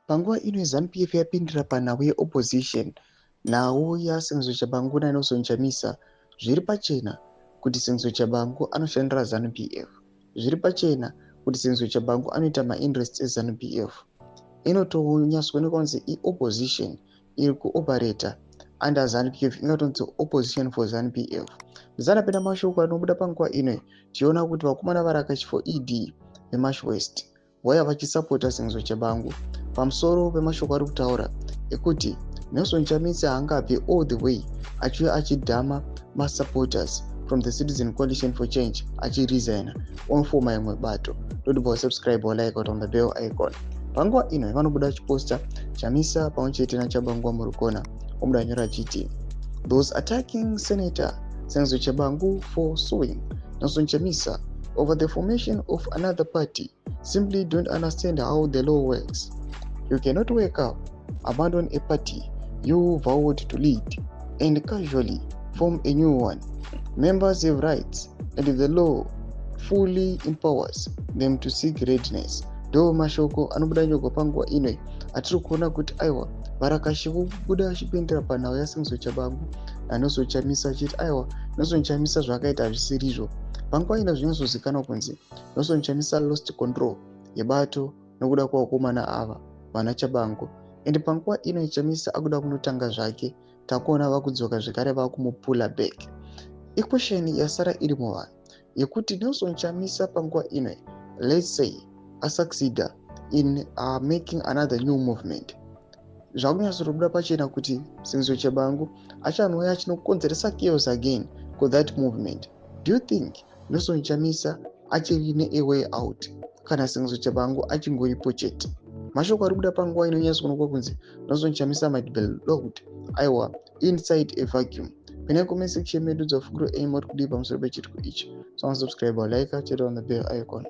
Panguva ino ZANU-PF yapindira panhau yeopposition, nhau yaSingizwe Chabangu naNelson Chamisa zviri pachena kuti Singizwe Chabangu anoshandira ZANU-PF. Zviri pachena kuti Singizwe Chabangu anoita mainterests eZANU-PF. Inotonyatsoonekwa kunzi iopposition iri kuoperata under ZANU-PF, ingatonzi opposition for ZANU-PF. Zvisarapenda mashoko anobuda panguva ino, tiona kuti vakomana vaRakachi ED veMarsh West vauya vachisapota Singizwe Chabangu pamusoro pemashoko ari kutaura ekuti Nelson Chamisa haangabve all the way achiuya achidhama masupporters from the Citizen Coalition for Change achiresigna onofoma imwe bato. Dodibva subscribe or like on the bell icon. Panguva ino vanobuda chiposta Chamisa pamwechete naChabangu Murukona omuda anyora achiti those attacking Senator Singizwe Chabangu for suing Nelson Chamisa over the formation of another party simply don't understand how the law works. You cannot wake up, abandon a party you vowed to lead, and casually form a new one. Members have rights, and the law fully empowers them to seek redress. Ndo mashoko anobuda nyoko panguva ino atiri kuona kuti aiwa vaRakachi kubuda achipindira panhau yaSingizwe Chabangu naNelson Chamisa achiti aiwa Nelson Chamisa zvakaita zvisirizvo. Panguva ino zvinozozikanwa kunzi Nelson Chamisa lost control yebato nokuda kwavakomana ava vana Chabangu, ende panguva ino Chamisa akuda kunotanga zvake. Takuona vakudzoka zvekare vakumupula back. Ikwesheni yasara iri muvanhu yekuti Nelson Chamisa panguva ino, let's say asucceeda in making another new movement, zvakunyatsobuda pachena kuti Singizwe Chabangu achanouya achinokonzeresa chaos again for that movement. Do you think Nelson Chamisa achiri ne way out kana Singizwe Chabangu achingoripo chete? Mashoko ari kubuda panguva inonyatsoonekwa kunzi Nelson Chamisa might be locked aiwa inside a vacuum. Pene comment section medu dzafukuro aim uri kudii pamusoro pechitiko ichi. So subscribe or like, check on the bell icon.